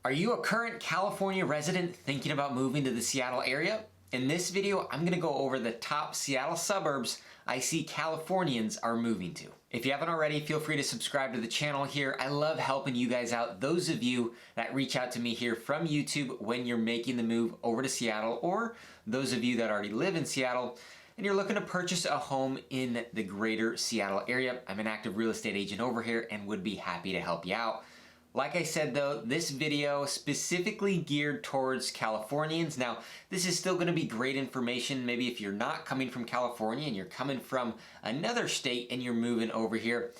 Are you a current California resident thinking about moving to the Seattle area? In this video, I'm gonna go over the top Seattle suburbs I see Californians are moving to. If you haven't already, feel free to subscribe to the channel here. I love helping you guys out, those of you that reach out to me here from YouTube when you're making the move over to Seattle, or those of you that already live in Seattle and you're looking to purchase a home in the greater Seattle area. I'm an active real estate agent over here and would be happy to help you out. Like I said though, this video specifically geared towards Californians. Now, this is still gonna be great information. Maybe if you're not coming from California and you're coming from another state and you're moving over here.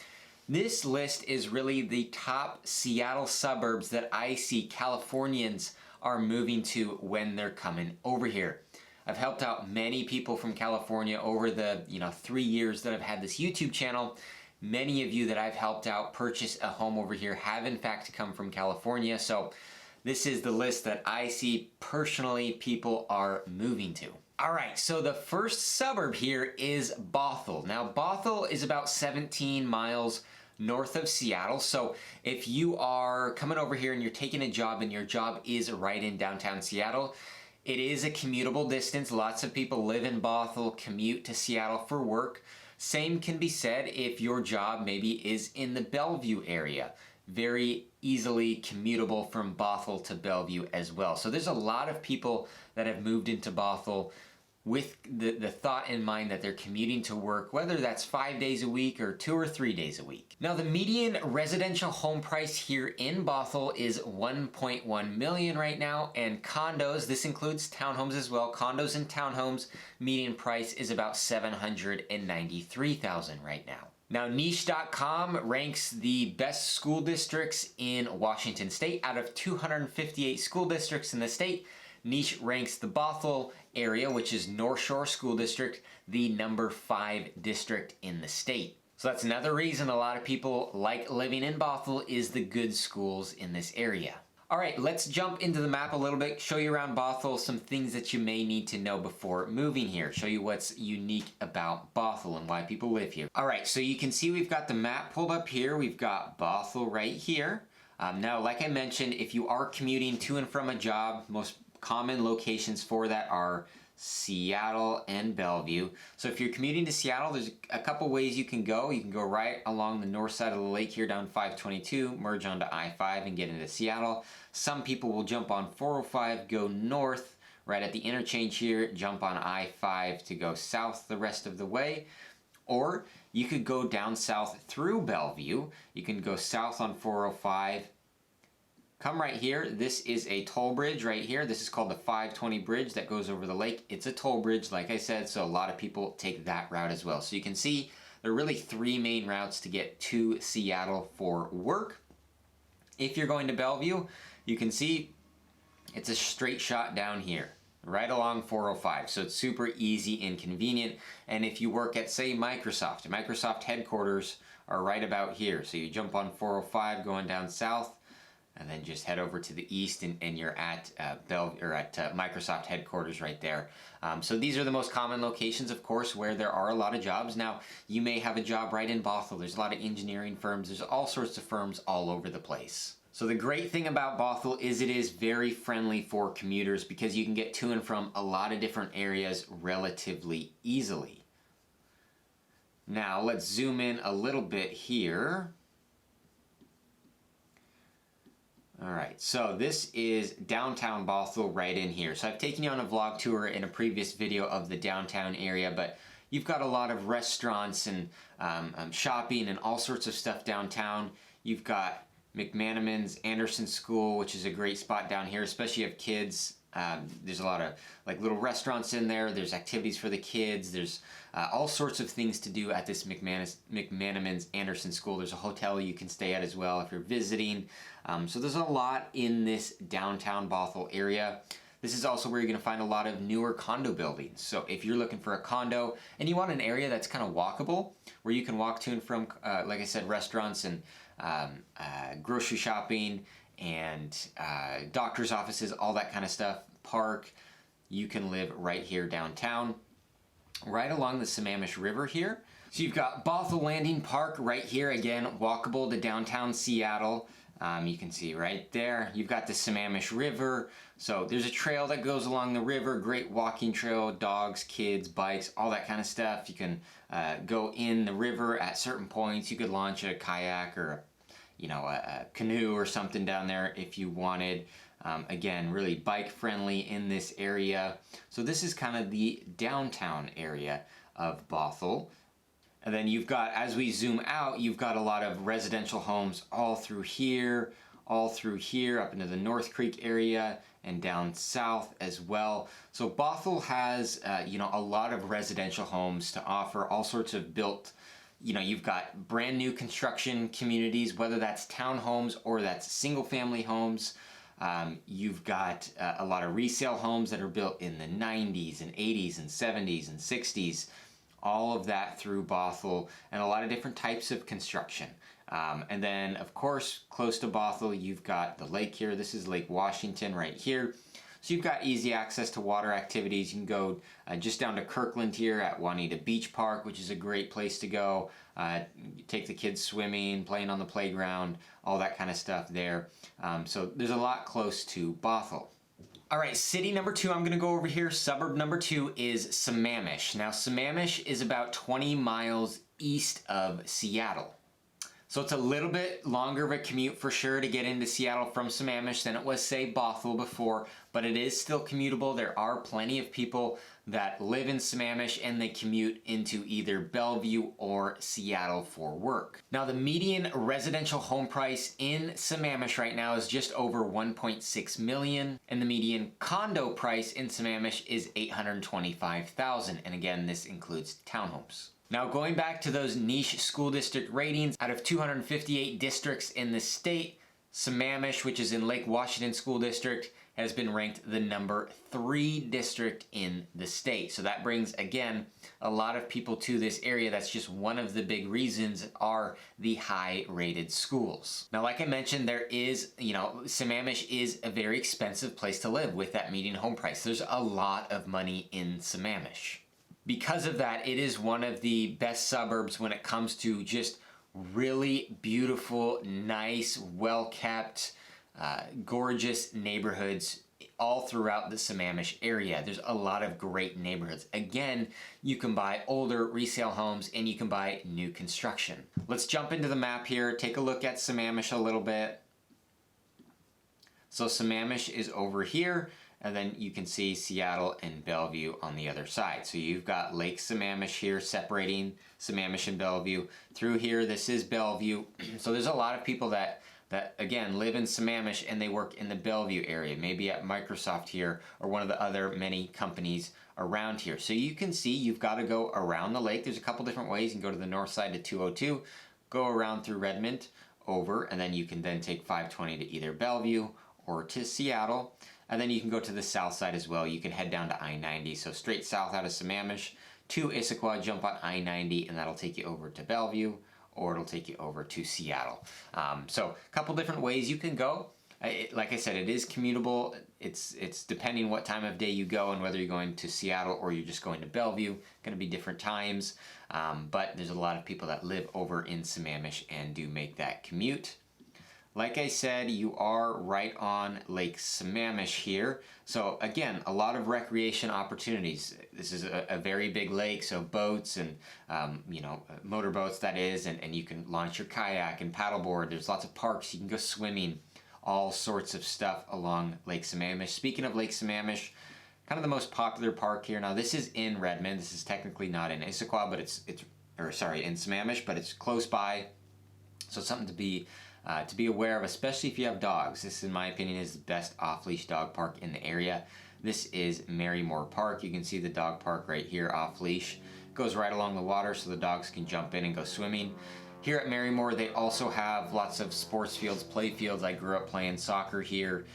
This list is really the top Seattle suburbs that I see Californians are moving to when they're coming over here. I've helped out many people from California over the 3 years that I've had this YouTube channel. Many of you that I've helped out purchase a home over here have in fact come from California. So this is the list that I see personally people are moving to. All right, so the first suburb here is Bothell. Now Bothell is about 17 miles north of Seattle. So if you are coming over here and you're taking a job and your job is right in downtown Seattle, it is a commutable distance. Lots of people live in Bothell, commute to Seattle for work. Same can be said if your job maybe is in the Bellevue area. Very easily commutable from Bothell to Bellevue as well. So there's a lot of people that have moved into Bothell with the thought in mind that they're commuting to work, whether that's 5 days a week or 2 or 3 days a week. Now the median residential home price here in Bothell is $1.1 million right now, and condos, this includes townhomes as well, condos and townhomes, median price is about $793,000 right now. Now niche.com ranks the best school districts in Washington State. Out of 258 school districts in the state, Niche ranks the Bothell area, which is North Shore School District, the number 5 district in the state. So that's another reason a lot of people like living in Bothell is the good schools in this area. All right, let's jump into the map a little bit, show you around Bothell, some things that you may need to know before moving here, show you what's unique about Bothell and why people live here. All right, so you can see we've got the map pulled up here. We've got Bothell right here. Now, like I mentioned, if you are commuting to and from a job, most common locations for that are Seattle and Bellevue. So if you're commuting to Seattle, there's a couple ways you can go. You can go right along the north side of the lake here down 522, merge onto I-5 and get into Seattle. Some people will jump on 405, go north right at the interchange here, jump on I-5 to go south the rest of the way. Or you could go down south through Bellevue. You can go south on 405, come right here. This is a toll bridge right here. This is called the 520 bridge that goes over the lake. It's a toll bridge, like I said, so a lot of people take that route as well. So you can see there are really 3 main routes to get to Seattle for work. If you're going to Bellevue, you can see it's a straight shot down here, right along 405. So it's super easy and convenient. And if you work at, say, Microsoft headquarters are right about here. So you jump on 405 going down south, and then just head over to the east and you're at Microsoft headquarters right there. So these are the most common locations, of course, where there are a lot of jobs. Now, you may have a job right in Bothell. There's a lot of engineering firms. There's all sorts of firms all over the place. So the great thing about Bothell is it is very friendly for commuters because you can get to and from a lot of different areas relatively easily. Now, let's zoom in a little bit here. All right, so this is downtown Bothell right in here. So I've taken you on a vlog tour in a previous video of the downtown area, but you've got a lot of restaurants and shopping and all sorts of stuff downtown. You've got McManaman's Anderson School, which is a great spot down here, especially if you have kids. There's a lot of like little restaurants in there. There's activities for the kids. There's all sorts of things to do at this McManaman's Anderson School. There's a hotel you can stay at as well if you're visiting. So there's a lot in this downtown Bothell area. This is also where you're going to find a lot of newer condo buildings. So if you're looking for a condo and you want an area that's kind of walkable, where you can walk to and from, like I said, restaurants and grocery shopping and doctor's offices, all that kind of stuff, park, you can live right here downtown, right along the Sammamish River here. So you've got Bothell Landing Park right here, again, walkable to downtown Seattle. You can see right there, you've got the Sammamish River. So there's a trail that goes along the river, great walking trail, dogs, kids, bikes, all that kind of stuff. You can go in the river at certain points. You could launch a kayak or a canoe or something down there if you wanted. Again, really bike friendly in this area. So this is kind of the downtown area of Bothell. And then you've got, as we zoom out, you've got a lot of residential homes all through here, up into the North Creek area and down south as well. So Bothell has, a lot of residential homes to offer, all sorts of built, you've got brand new construction communities, whether that's townhomes or that's single family homes. You've got a lot of resale homes that are built in the 90s and 80s and 70s and 60s. All of that through Bothell, and a lot of different types of construction. And then, of course, close to Bothell, you've got the lake here. This is Lake Washington right here. So you've got easy access to water activities. You can go just down to Kirkland here at Juanita Beach Park, which is a great place to go. Take the kids swimming, playing on the playground, all that kind of stuff there. So there's a lot close to Bothell. All right, city number 2, I'm gonna go over here. Suburb number 2 is Sammamish. Now, Sammamish is about 20 miles east of Seattle. So it's a little bit longer of a commute for sure to get into Seattle from Sammamish than it was, say, Bothell before, but it is still commutable. There are plenty of people that live in Sammamish and they commute into either Bellevue or Seattle for work. Now, the median residential home price in Sammamish right now is just over $1.6 million, and the median condo price in Sammamish is $825,000. And again, this includes townhomes. Now, going back to those niche school district ratings, out of 258 districts in the state, Sammamish, which is in Lake Washington School District, has been ranked the number 3 district in the state. So that brings, again, a lot of people to this area. That's just one of the big reasons are the high-rated schools. Now, like I mentioned, there is, Sammamish is a very expensive place to live with that median home price. There's a lot of money in Sammamish. Because of that, it is one of the best suburbs when it comes to just really beautiful, nice, well-kept, gorgeous neighborhoods all throughout the Sammamish area. There's a lot of great neighborhoods. Again, you can buy older resale homes and you can buy new construction. Let's jump into the map here, take a look at Sammamish a little bit. So Sammamish is over here, and then you can see Seattle and Bellevue on the other side. So you've got Lake Sammamish here separating Sammamish and Bellevue. Through here, this is Bellevue. So there's a lot of people that again live in Sammamish and they work in the Bellevue area, maybe at Microsoft here or one of the other many companies around here. So you can see you've got to go around the lake. There's a couple different ways. You can go to the north side to 202, go around through Redmond, over, and then you can then take 520 to either Bellevue or to Seattle. And then you can go to the south side as well. You can head down to I-90. So straight south out of Sammamish to Issaquah, jump on I-90, and that'll take you over to Bellevue, or it'll take you over to Seattle. So a couple different ways you can go. Like I said, it is commutable. It's depending what time of day you go and whether you're going to Seattle or you're just going to Bellevue. Going to be different times. But there's a lot of people that live over in Sammamish and do make that commute. Like I said, you are right on Lake Sammamish here. So again, a lot of recreation opportunities. This is a very big lake, so boats and, motorboats that is, and you can launch your kayak and paddleboard. There's lots of parks. You can go swimming, all sorts of stuff along Lake Sammamish. Speaking of Lake Sammamish, kind of the most popular park here. Now this is in Redmond. This is technically not in Issaquah, but in Sammamish, but it's close by. So it's something to be aware of, especially if you have dogs. This, in my opinion, is the best off-leash dog park in the area. This is Marymore Park. You can see the dog park right here off-leash. It goes right along the water so the dogs can jump in and go swimming. Here at Marymore, they also have lots of sports fields, play fields. I grew up playing soccer here.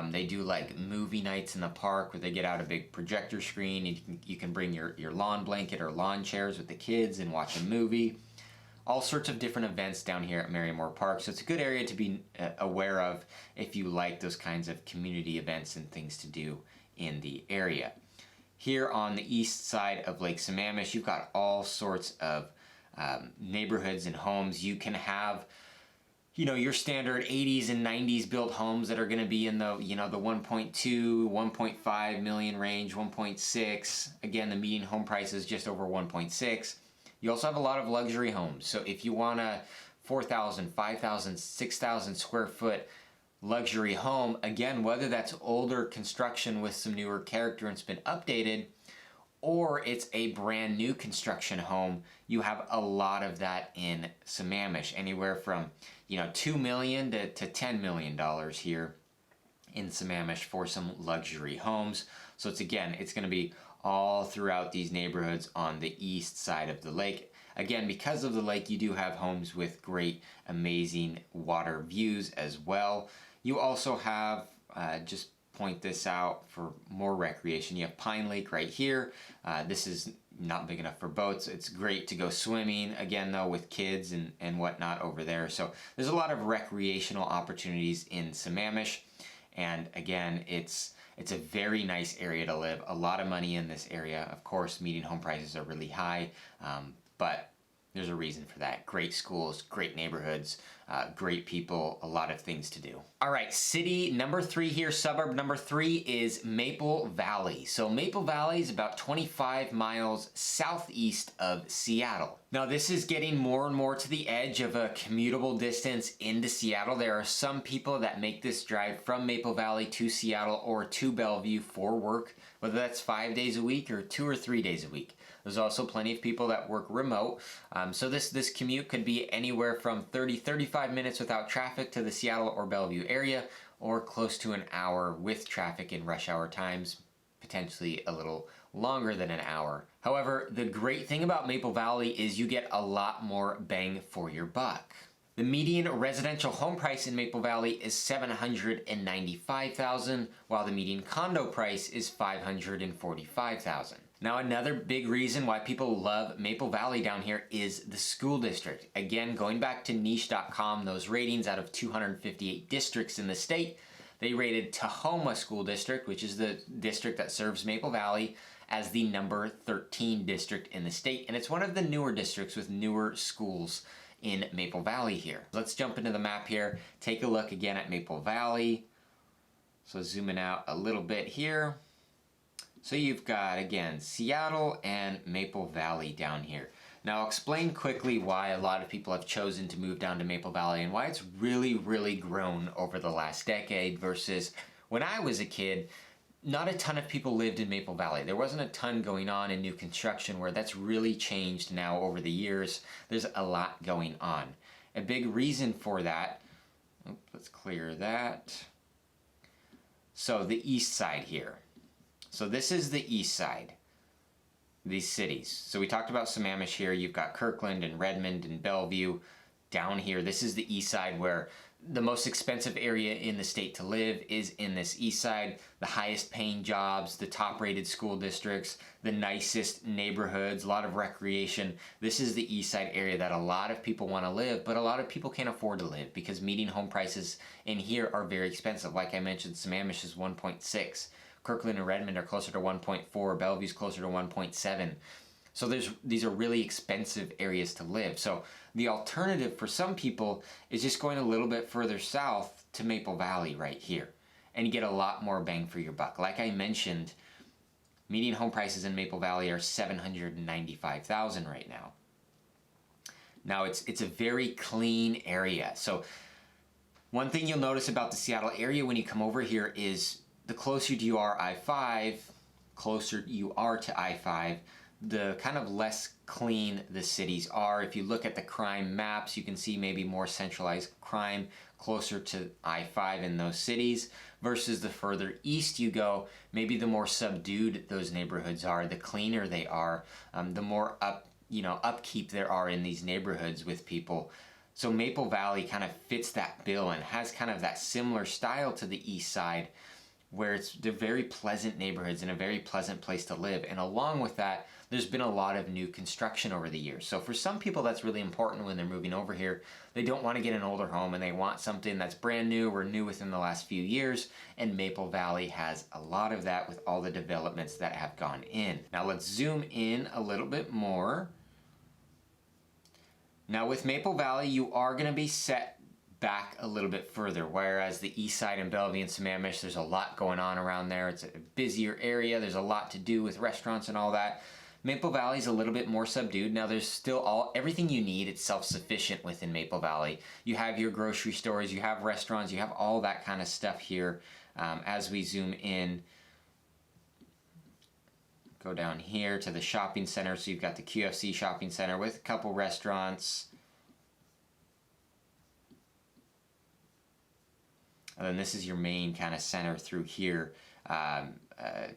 They do like movie nights in the park where they get out a big projector screen. And you can bring your lawn blanket or lawn chairs with the kids and watch a movie. All sorts of different events down here at Marymore Park. So it's a good area to be aware of if you like those kinds of community events and things to do in the area. Here on the east side of Lake Sammamish, you've got all sorts of neighborhoods and homes. You can have your standard 80s and 90s built homes that are going to be in the, the 1.2, 1.5 million range, 1.6. Again, the median home price is just over 1.6. You also have a lot of luxury homes. So if you want a 4,000, 5,000, 6,000 square foot luxury home, again, whether that's older construction with some newer character and it's been updated, or it's a brand new construction home, you have a lot of that in Sammamish, anywhere from $2 million to $10 million here in Sammamish for some luxury homes. So it's going to be all throughout these neighborhoods on the east side of the lake. Again, because of the lake, you do have homes with great, amazing water views as well. You also have, just point this out for more recreation, you have Pine Lake right here. This is not big enough for boats. It's great to go swimming, again though, with kids and whatnot over there. So there's a lot of recreational opportunities in Sammamish. And again, it's a very nice area to live. A lot of money in this area. Of course, median home prices are really high, but there's a reason for that. Great schools, great neighborhoods, great people, a lot of things to do. All right, city number 3 here, suburb number 3 is Maple Valley. So Maple Valley is about 25 miles southeast of Seattle. Now this is getting more and more to the edge of a commutable distance into Seattle. There are some people that make this drive from Maple Valley to Seattle or to Bellevue for work, whether that's 5 days a week or 2 or 3 days a week. There's also plenty of people that work remote. So this commute could be anywhere from 35 minutes without traffic to the Seattle or Bellevue area, or close to an hour with traffic in rush hour times, potentially a little longer than an hour. However, the great thing about Maple Valley is you get a lot more bang for your buck. The median residential home price in Maple Valley is $795,000, while the median condo price is $545,000. Now, another big reason why people love Maple Valley down here is the school district. Again, going back to niche.com, those ratings out of 258 districts in the state, they rated Tahoma School District, which is the district that serves Maple Valley, as the number 13 district in the state. And it's one of the newer districts with newer schools in Maple Valley here. Let's jump into the map here. Take a look again at Maple Valley. So zooming out a little bit here. So you've got, again, Seattle and Maple Valley down here. Now I'll explain quickly why a lot of people have chosen to move down to Maple Valley and why it's really, really grown over the last decade versus when I was a kid. Not a ton of people lived in Maple Valley. There wasn't a ton going on in new construction, where that's really changed now over the years. There's a lot going on. A big reason for that, let's clear that. So the east side here. So this is the east side, these cities. So we talked about Sammamish here. You've got Kirkland and Redmond and Bellevue down here. This is the east side, where the most expensive area in the state to live is in this east side. The highest paying jobs, the top rated school districts, the nicest neighborhoods, a lot of recreation. This is the east side area that a lot of people want to live, but a lot of people can't afford to live because median home prices in here are very expensive. Like I mentioned, Sammamish is 1.6. Kirkland and Redmond are closer to 1.4. Bellevue's closer to 1.7. So these are really expensive areas to live. So the alternative for some people is just going a little bit further south to Maple Valley right here. And you get a lot more bang for your buck. Like I mentioned, median home prices in Maple Valley are $795,000 right now. Now it's a very clean area. So one thing you'll notice about the Seattle area when you come over here is the closer you are I-5, closer you are to I-5, the kind of less clean the cities are. If you look at the crime maps, you can see maybe more centralized crime closer to I-5 in those cities, versus the further east you go, maybe the more subdued those neighborhoods are, the cleaner they are, the more upkeep there are in these neighborhoods with people. So Maple Valley kind of fits that bill and has kind of that similar style to the east side, where they're very pleasant neighborhoods and a very pleasant place to live. And along with that, there's been a lot of new construction over the years. So for some people, that's really important when they're moving over here. They don't want to get an older home and they want something that's brand new or new within the last few years. And Maple Valley has a lot of that with all the developments that have gone in. Now let's zoom in a little bit more. Now with Maple Valley, you are going to be set back a little bit further, whereas the east side in Bellevue and Sammamish, there's a lot going on around there. It's a busier area. There's a lot to do with restaurants and all that. Maple Valley is a little bit more subdued. Now there's still everything you need. It's self-sufficient within Maple Valley. You have your grocery stores, you have restaurants, you have all that kind of stuff here. As we zoom in, go down here to the shopping center. So you've got the QFC shopping center with a couple restaurants. And then this is your main kind of center through here.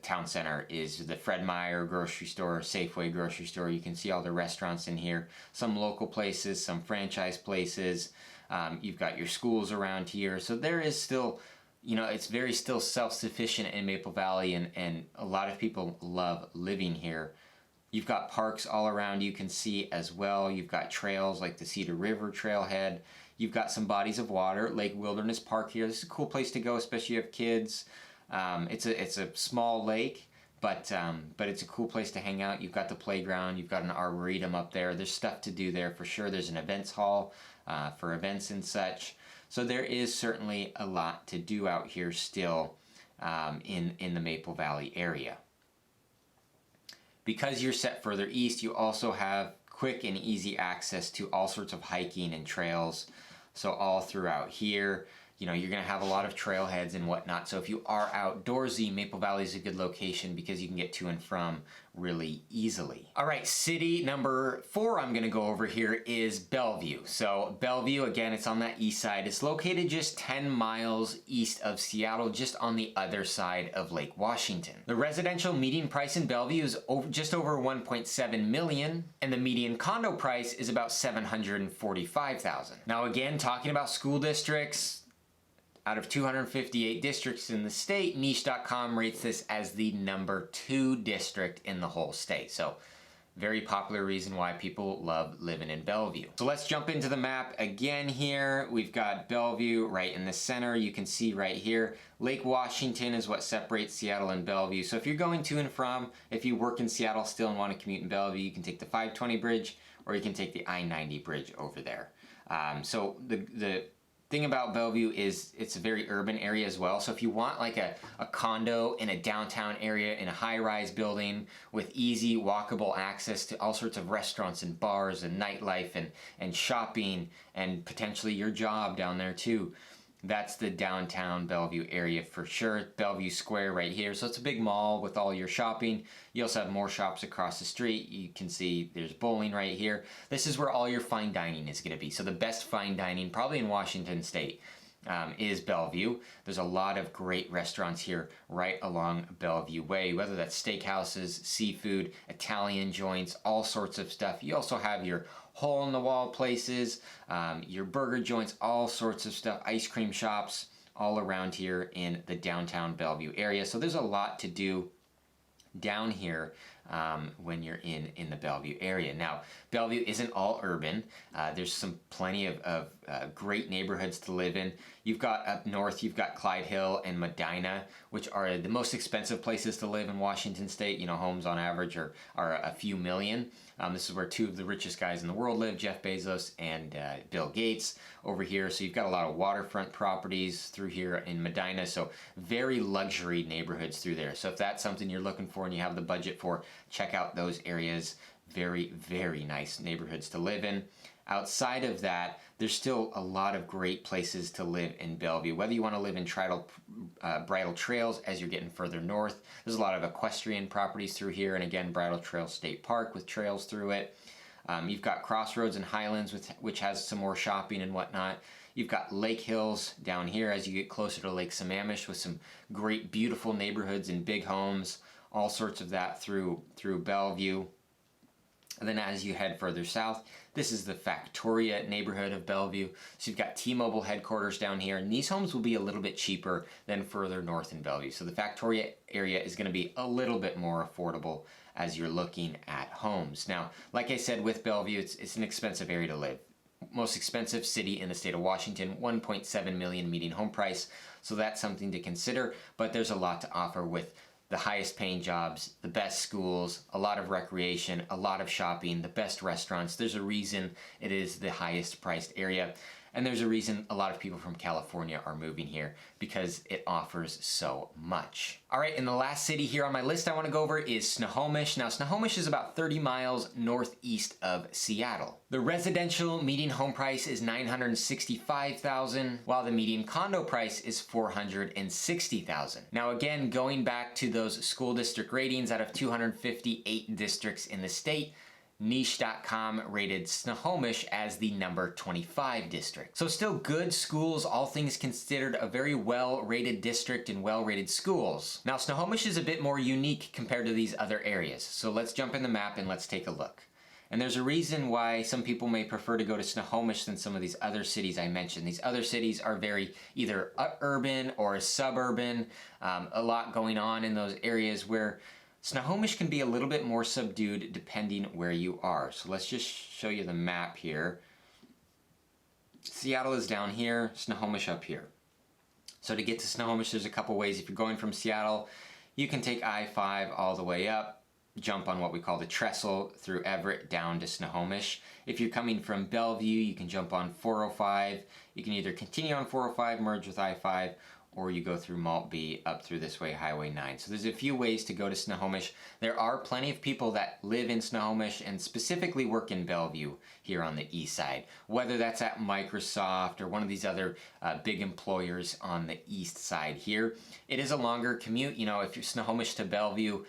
Town center is the Fred Meyer grocery store, Safeway grocery store. You can see all the restaurants in here. Some local places, some franchise places. You've got your schools around here. So there is still, you know, it's very still self-sufficient in Maple Valley, and a lot of people love living here. You've got parks all around you can see as well. You've got trails like the Cedar River Trailhead. You've got some bodies of water, Lake Wilderness Park here. This is a cool place to go, especially if you have kids. It's a small lake, but it's a cool place to hang out. You've got the playground, you've got an arboretum up there. There's stuff to do there for sure. There's an events hall for events and such. So there is certainly a lot to do out here still in the Maple Valley area. Because you're set further east, you also have quick and easy access to all sorts of hiking and trails. So all throughout here, you know, you're going to have a lot of trailheads and whatnot. So if you are outdoorsy, Maple Valley is a good location because you can get to and from really easily. All right, city number 4 I'm going to go over here is Bellevue. So Bellevue, again, it's on that east side. It's located just 10 miles east of Seattle, just on the other side of Lake Washington. The residential median price in Bellevue is just over 1.7 million, and the median condo price is about 745,000. Now again, talking about school districts, out of 258 districts in the state, niche.com rates this as the number 2 district in the whole state. So very popular reason why people love living in Bellevue. So let's jump into the map again here. We've got Bellevue right in the center. You can see right here, Lake Washington is what separates Seattle and Bellevue. So if you're going to and from, if you work in Seattle still and want to commute in Bellevue, you can take the 520 bridge or you can take the I-90 bridge over there. So the thing about Bellevue is it's a very urban area as well. So if you want like a condo in a downtown area in a high-rise building with easy walkable access to all sorts of restaurants and bars and nightlife and shopping and potentially your job down there too, that's the downtown Bellevue area for sure. Bellevue Square right here. So it's a big mall with all your shopping. You also have more shops across the street. You can see there's bowling right here. This is where all your fine dining is going to be. So the best fine dining probably in Washington State is Bellevue. There's a lot of great restaurants here right along Bellevue Way, whether that's steakhouses, seafood, Italian joints, all sorts of stuff. You also have your hole-in-the-wall places, your burger joints, all sorts of stuff, ice cream shops all around here in the downtown Bellevue area. So there's a lot to do down here when you're in the Bellevue area. Now, Bellevue isn't all urban. There's plenty of great neighborhoods to live in. You've got up north, you've got Clyde Hill and Medina, which are the most expensive places to live in Washington State. You know, homes on average are a few million. This is where 2 of the richest guys in the world live, Jeff Bezos and Bill Gates over here. So you've got a lot of waterfront properties through here in Medina. So very luxury neighborhoods through there. So if that's something you're looking for and you have the budget for, check out those areas. Very, very nice neighborhoods to live in. Outside of that, there's still a lot of great places to live in Bellevue. Whether you want to live in bridle trails as you're getting further north, there's a lot of equestrian properties through here, and again, Bridle Trail State Park with trails through it. You've got Crossroads and Highlands, which has some more shopping and whatnot. You've got Lake Hills down here as you get closer to Lake Sammamish with some great, beautiful neighborhoods and big homes, all sorts of that through Bellevue. And then as you head further south, this is the Factoria neighborhood of Bellevue. So you've got T-Mobile headquarters down here, and these homes will be a little bit cheaper than further north in Bellevue. So the Factoria area is going to be a little bit more affordable as you're looking at homes. Now, like I said, with Bellevue, it's an expensive area to live. Most expensive city in the state of Washington, 1.7 million median home price. So that's something to consider, but there's a lot to offer with the highest paying jobs, the best schools, a lot of recreation, a lot of shopping, the best restaurants. There's a reason it is the highest priced area. And there's a reason a lot of people from California are moving here, because it offers so much. All right, and the last city here on my list I want to go over is Snohomish. Now, Snohomish is about 30 miles northeast of Seattle. The residential median home price is $965,000, while the median condo price is $460,000. Now, again, going back to those school district ratings, out of 258 districts in the state, Niche.com rated Snohomish as the number 25 district. So still good schools, all things considered, a very well-rated district and well-rated schools. Now, Snohomish is a bit more unique compared to these other areas. So let's jump in the map and let's take a look. And there's a reason why some people may prefer to go to Snohomish than some of these other cities I mentioned. These other cities are very either urban or suburban, a lot going on in those areas, where Snohomish can be a little bit more subdued depending where you are. So let's just show you the map here. Seattle is down here, Snohomish up here. So to get to Snohomish, there's a couple ways. If you're going from Seattle, you can take I-5 all the way up, jump on what we call the trestle through Everett down to Snohomish. If you're coming from Bellevue, you can jump on 405. You can either continue on 405, merge with I-5, or you go through Maltby up through this way, Highway 9. So there's a few ways to go to Snohomish. There are plenty of people that live in Snohomish and specifically work in Bellevue here on the east side, whether that's at Microsoft or one of these other big employers on the east side here. It is a longer commute. You know, if you're Snohomish to Bellevue,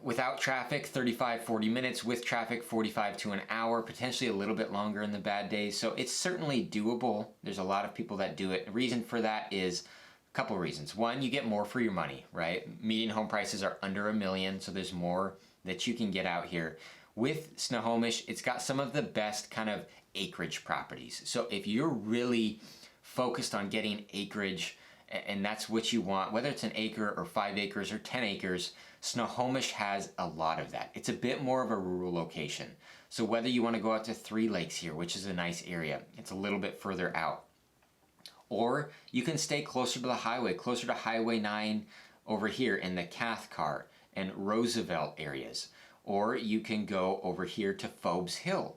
without traffic, 35, 40 minutes. With traffic, 45 to an hour, potentially a little bit longer in the bad days. So it's certainly doable. There's a lot of people that do it. The reason for that is a couple of reasons. One, you get more for your money, right? Median home prices are under $1 million, so there's more that you can get out here. With Snohomish, it's got some of the best kind of acreage properties. So if you're really focused on getting acreage, and that's what you want, whether it's an acre or 5 acres or 10 acres, Snohomish has a lot of that. It's a bit more of a rural location. So whether you want to go out to Three Lakes here, which is a nice area, it's a little bit further out. Or you can stay closer to the highway, closer to Highway 9 over here in the Cathcart and Roosevelt areas. Or you can go over here to Phobes Hill.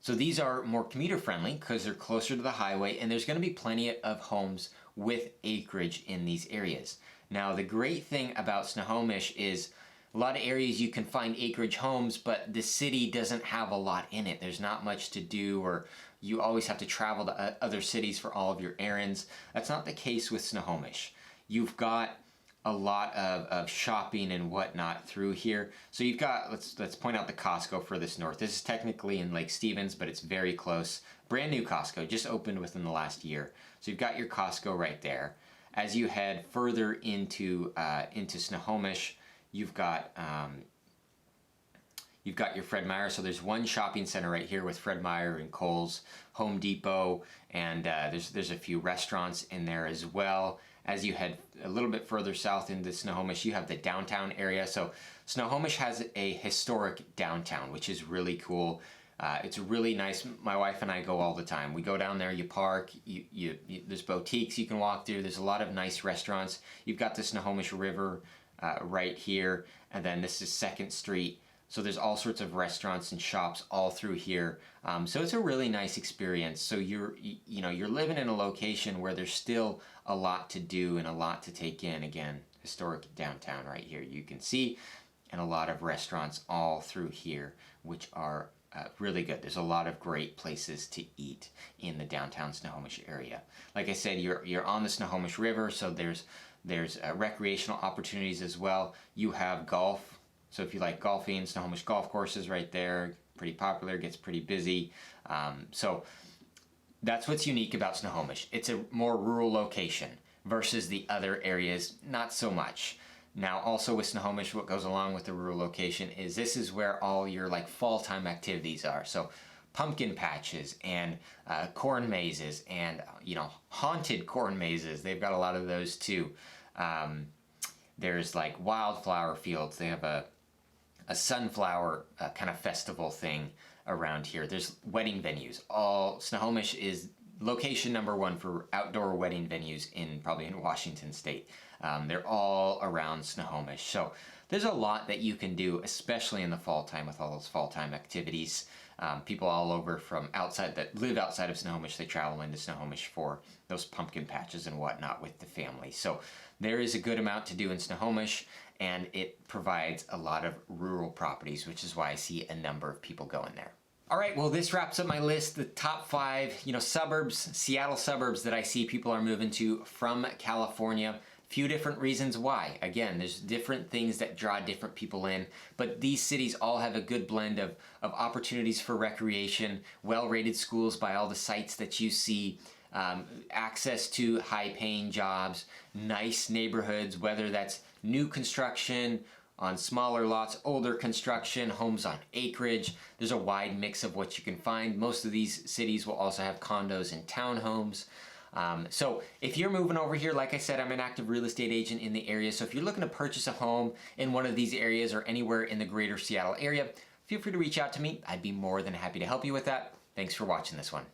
So these are more commuter friendly because they're closer to the highway, and there's going to be plenty of homes with acreage in these areas. Now, the great thing about Snohomish is a lot of areas you can find acreage homes, but the city doesn't have a lot in it. There's not much to do, or you always have to travel to other cities for all of your errands. That's not the case with Snohomish. You've got a lot of shopping and whatnot through here. So you've got, let's point out the Costco furthest north. This is technically in Lake Stevens, but it's very close. Brand new Costco, just opened within the last year. So you've got your Costco right there. As you head further into Snohomish, you've got your Fred Meyer. So there's one shopping center right here with Fred Meyer and Kohl's, Home Depot, and there's a few restaurants in there as well. As you head a little bit further south into Snohomish, you have the downtown area. So Snohomish has a historic downtown, which is really cool. It's really nice. My wife and I go all the time. We go down there, you park, there's boutiques you can walk through. There's a lot of nice restaurants. You've got the Snohomish River right here, and then this is 2nd Street. So there's all sorts of restaurants and shops all through here. So it's a really nice experience. So you're living in a location where there's still a lot to do and a lot to take in. Again, historic downtown right here you can see, and a lot of restaurants all through here, which are really good. There's a lot of great places to eat in the downtown Snohomish area. Like I said, you're on the Snohomish River, so there's recreational opportunities as well. You have golf. So if you like golfing, Snohomish golf courses right there, pretty popular, gets pretty busy. So that's what's unique about Snohomish. It's a more rural location versus the other areas, not so much. Now, also with Snohomish, what goes along with the rural location is this is where all your like fall time activities are. So pumpkin patches and corn mazes and, haunted corn mazes. They've got a lot of those too. There's like wildflower fields. They have a sunflower kind of festival thing around here. There's wedding venues. Snohomish is location number 1 for outdoor wedding venues probably in Washington State. They're all around Snohomish. So there's a lot that you can do, especially in the fall time with all those fall time activities. People all over from outside that live outside of Snohomish, they travel into Snohomish for those pumpkin patches and whatnot with the family. So there is a good amount to do in Snohomish, and it provides a lot of rural properties, which is why I see a number of people going there. All right, well, this wraps up my list, the top 5, suburbs, Seattle suburbs that I see people are moving to from California. Few different reasons why. Again, there's different things that draw different people in, but these cities all have a good blend of opportunities for recreation, well-rated schools by all the sites that you see, access to high-paying jobs, nice neighborhoods, whether that's new construction on smaller lots, older construction, homes on acreage. There's a wide mix of what you can find. Most of these cities will also have condos and townhomes. So if you're moving over here, like I said, I'm an active real estate agent in the area. So if you're looking to purchase a home in one of these areas or anywhere in the greater Seattle area, feel free to reach out to me. I'd be more than happy to help you with that. Thanks for watching this one.